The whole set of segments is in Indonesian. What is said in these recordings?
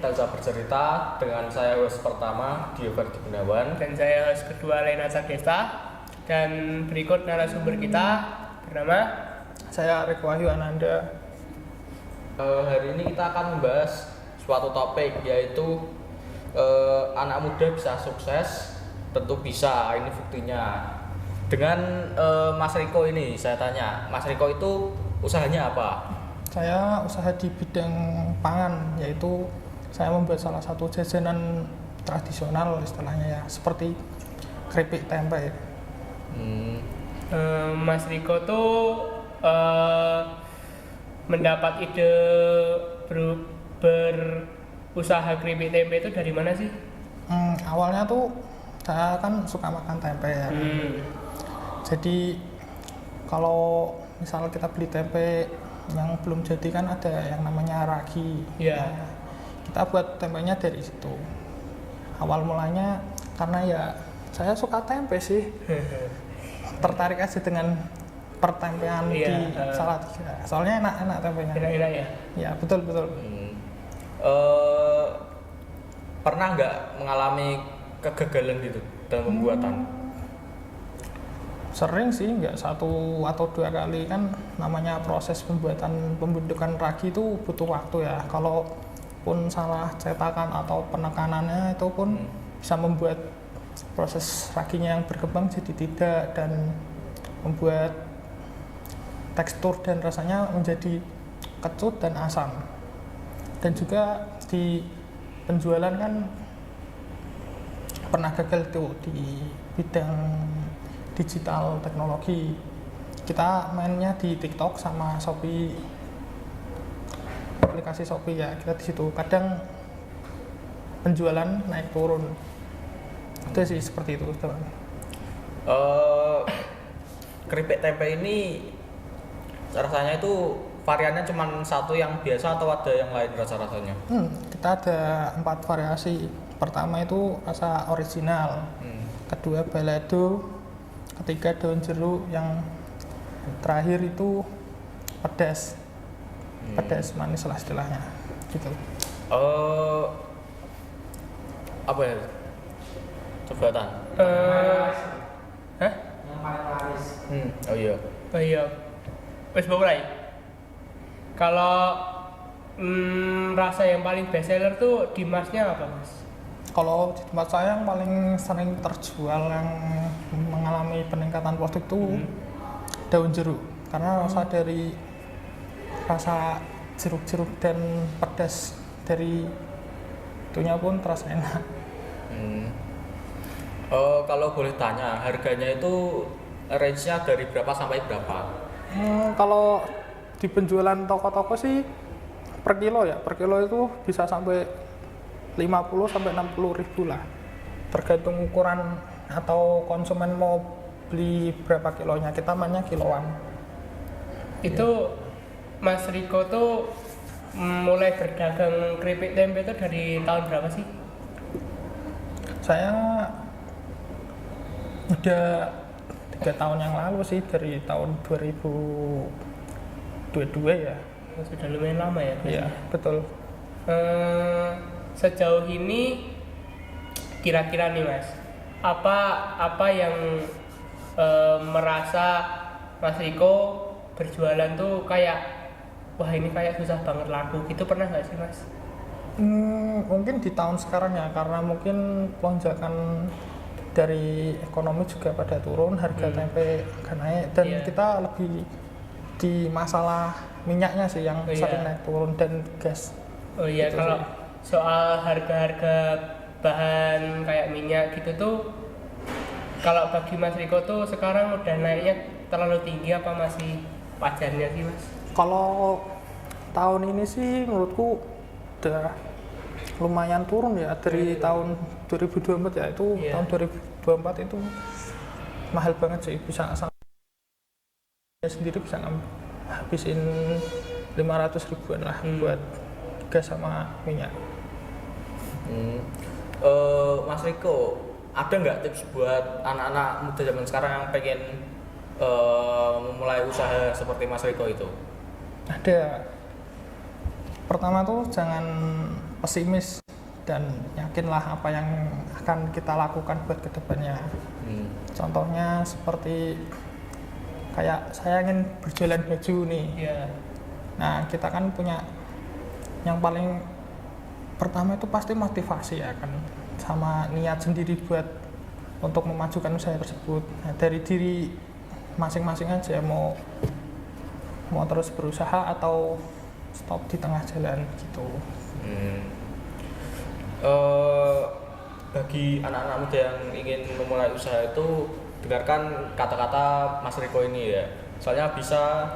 Saja Bercerita dengan saya host pertama Dio Ferdi Gunawan Dan saya host kedua Lena Sagesta. Dan berikut narasumber kita bernama Saya Riko Wahyu Ananda. Hari ini kita akan membahas suatu topik, yaitu anak muda bisa sukses. Tentu bisa, ini buktinya. Dengan Mas Riko ini, saya tanya, Mas Riko itu usahanya apa? Saya usaha di bidang pangan, yaitu saya membuat salah satu jajanan tradisional istilahnya ya, seperti keripik tempe. Mas Riko tuh mendapat ide berusaha keripik tempe itu dari mana sih? Awalnya tuh saya kan suka makan tempe ya. Jadi kalau misal kita beli tempe yang belum jadi kan ada yang namanya ragi. Iya. Nah, kita buat tempenya dari situ. Awal mulanya karena ya saya suka tempe sih. Tertarik aja dengan pertempean di Salatiga. Soalnya enak tempenya. Enak-enak ya? Ya, betul. Pernah nggak mengalami kegagalan gitu dalam pembuatan? Sering sih, nggak satu atau dua kali. Kan namanya proses pembentukan ragi itu butuh waktu ya. Kalau pun salah cetakan atau penekanannya itu pun bisa membuat proses raginya yang berkembang jadi tidak, dan membuat tekstur dan rasanya menjadi kecut dan asam. Dan juga di penjualan kan pernah gagal tuh di bidang digital teknologi. Kita mainnya di TikTok sama Shopee, aplikasi Shopee ya. Kita di situ kadang penjualan naik turun. Itu sih seperti itu, teman. Keripik tempe ini rasanya itu variannya cuma satu yang biasa atau ada yang lain rasa-rasanya? Kita ada 4 variasi. Pertama itu rasa original, kedua balado, ketiga daun jeruk, yang terakhir itu pedas. Pedas manis lah istilahnya gitu. Apa ya? Coba Tan. Hah? Yang paling laris. Oh iya. Oh iya. Wes mulai. Kalau rasa yang paling best seller tuh di Masnya apa, Mas? Kalau di tempat saya yang paling sering terjual, yang mengalami peningkatan produk itu daun jeruk, karena rasa dari rasa jeruk-jeruk dan pedas dari itunya pun terasa enak. Kalau boleh tanya, harganya itu range-nya dari berapa sampai berapa? Kalau di penjualan toko-toko sih per kilo ya, per kilo itu bisa sampai 50 sampai 60 ribu lah, tergantung ukuran atau konsumen mau beli berapa kilonya. Kita mainnya kiloan. Itu Mas Riko tuh mulai berdagang keripik tempe itu dari tahun berapa sih? Saya udah 3 tahun yang lalu sih, dari tahun 2022 ya. Sudah lumayan lama ya? Iya, betul. Sejauh ini kira-kira nih Mas, apa yang merasa Mas Riko berjualan tuh kayak, wah ini kayak susah banget laku gitu, pernah nggak sih Mas? Mungkin di tahun sekarang ya, karena mungkin lonjakan dari ekonomi juga pada turun, harga tempe agak naik, dan kita lebih di masalah minyaknya sih yang sering naik turun, dan gas. Oh iya, gitu kalau sih. soal harga-harga bahan kayak minyak gitu tuh, kalau bagi Mas Riko tuh sekarang udah naiknya terlalu tinggi apa masih wajarnya sih Mas? Kalau tahun ini sih menurutku udah lumayan turun ya, dari tahun 2024 ya, itu tahun 2024 itu mahal banget sih, bisa saya sendiri bisa habisin 500 ribuan lah buat gas sama minyak. Mas Riko, ada nggak tips buat anak-anak muda zaman sekarang yang pengen memulai usaha seperti Mas Riko itu? Ada. Pertama tuh jangan pesimis dan yakinlah apa yang akan kita lakukan buat kedepannya. Contohnya seperti kayak saya ingin berjualan baju nih. Iya. Nah, kita kan punya yang paling pertama itu pasti motivasi ya kan, sama niat sendiri buat untuk memajukan usaha tersebut. Nah, dari diri masing-masing aja mau terus berusaha atau stop di tengah jalan gitu. Bagi anak-anak muda yang ingin memulai usaha itu, dengarkan kata-kata Mas Riko ini ya, soalnya bisa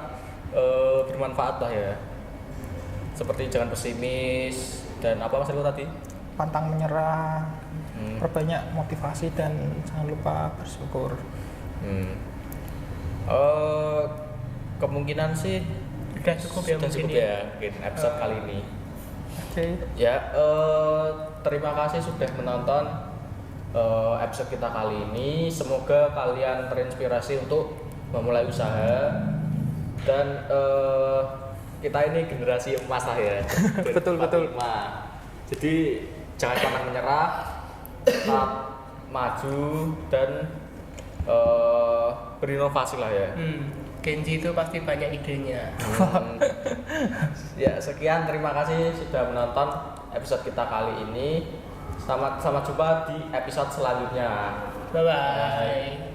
bermanfaat lah ya. Seperti jangan pesimis dan apa Mas Riko tadi? Pantang menyerah, perbanyak motivasi dan jangan lupa bersyukur. Kemungkinan sih Udah cukup ya sudah mungkin cukup ya mungkin episode kali ini. Oke. Ya, terima kasih sudah menonton episode kita kali ini. Semoga kalian terinspirasi untuk memulai usaha dan kita ini generasi emas lah ya. Betul. Jadi jangan pernah menyerah, tetap maju dan berinovasi lah ya. Genji itu pasti banyak idenya. Ya, sekian, terima kasih sudah menonton episode kita kali ini. Sampai jumpa di episode selanjutnya. Bye bye.